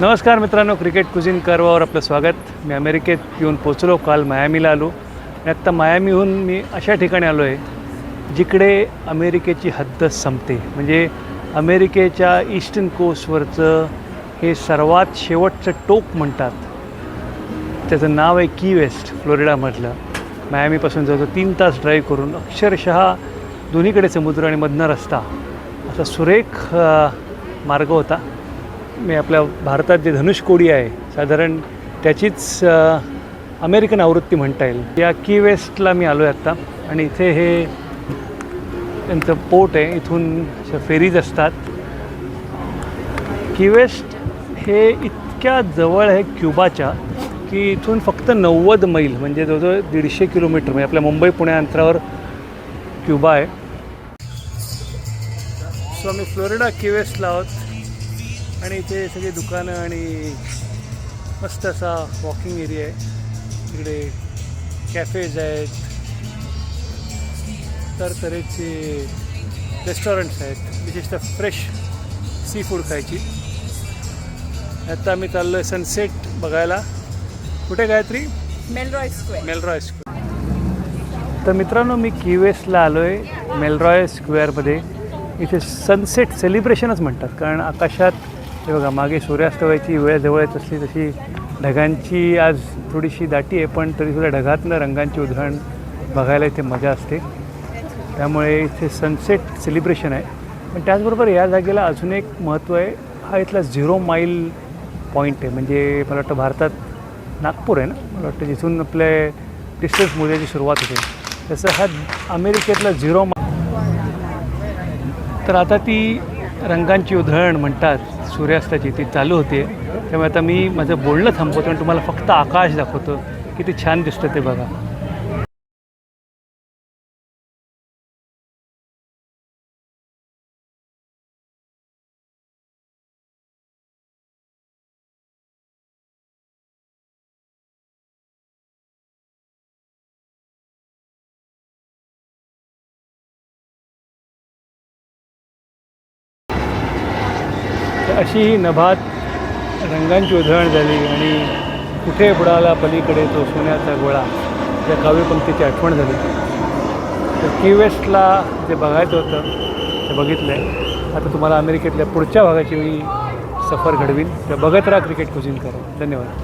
नमस्कार मित्रांनो, क्रिकेट कुझिन कर्वावर आपलं स्वागत. मी अमेरिकेत येऊन पोचलो. काल मायामीला आलो आणि आत्ता मायामीहून मी अशा ठिकाणी आलो आहे जिकडे अमेरिकेची हद्द संपते. म्हणजे अमेरिकेच्या ईस्टर्न कोस्टवरचं हे सर्वात शेवटचं टोक म्हणतात. त्याचं नाव आहे की वेस्ट, फ्लोरिडामधलं. मायामीपासून जवळजवळ 3 तास ड्राईव्ह करून अक्षरशः दोन्हीकडे समुद्र आणि मधनं रस्ता, असा सुरेख मार्ग होता. मी आपल्या भारतात जे धनुष्कोडी आहे साधारण त्याचीच अमेरिकन आवृत्ती म्हणता येईल. या की वेस्टला मी आलो आहे आत्ता आणि इथे हे त्यांचं पोर्ट आहे. इथून फेरीज असतात. की वेस्ट हे इतक्या जवळ आहे क्युबाच्या की इथून फक्त 90 मैल म्हणजे जवळजवळ 150 किलोमीटर म्हणजे आपल्या मुंबई पुण्या अंतरावर क्युबा आहे. सो आम्ही फ्लोरिडा की वेस्टला आहोत आणि इथे सगळी दुकानं आणि मस्त असा वॉकिंग एरिया आहे. इकडे कॅफेज आहेत, तऱ्हेचे रेस्टॉरंट्स आहेत, विशेषतः फ्रेश सी फूड खायची. आता आम्ही चाललो आहे सनसेट बघायला. कुठे गायत्री? मेलरॉय स्क्वेअर. तर मित्रांनो, मी की वेस्टला आलो आहे मेलरॉय स्क्वेअरमध्ये. इथे सनसेट सेलिब्रेशनच म्हणतात, कारण आकाशात हे बघा मागे सूर्यास्त व्हायची वेळ जवळ येत असली तशी ढगांची आज थोडीशी दाटी आहे, पण तरीसुद्धा ढगातनं रंगांची उधळण बघायला इथे मजा असते. त्यामुळे इथे सनसेट सेलिब्रेशन आहे. पण त्याचबरोबर या जागेला अजून एक महत्त्व आहे. हा इथला 0 माईल पॉईंट आहे. म्हणजे मला वाटतं भारतात नागपूर आहे ना, मला वाटतं जिथून आपले डिस्टन्स मोजायची सुरुवात होते, तसं हा अमेरिकेतला 0 माईल. तर आता ती रंगांची उधळण म्हणतात सूर्यास्ताची, ती चालू होते. त्यामुळे आता मी माझं बोलणं थांबवतो आणि तुम्हाला फक्त आकाश दाखवतो. किती छान दिसतं ते बघा. अशी ही नभात रंगांची उधळण झाली आणि कुठे बुडाला पलीकडे तो सोन्याचा गोळा, या काव्यपंक्तीची आठवण झाली. तर की वेस्टला जे बघायचं होतं ते बघितलं आहे. आता तुम्हाला अमेरिकेतल्या पुढच्या भागाची मी सफर घडवीन. तर बघत राहा क्रिकेट कुझिन करा. धन्यवाद.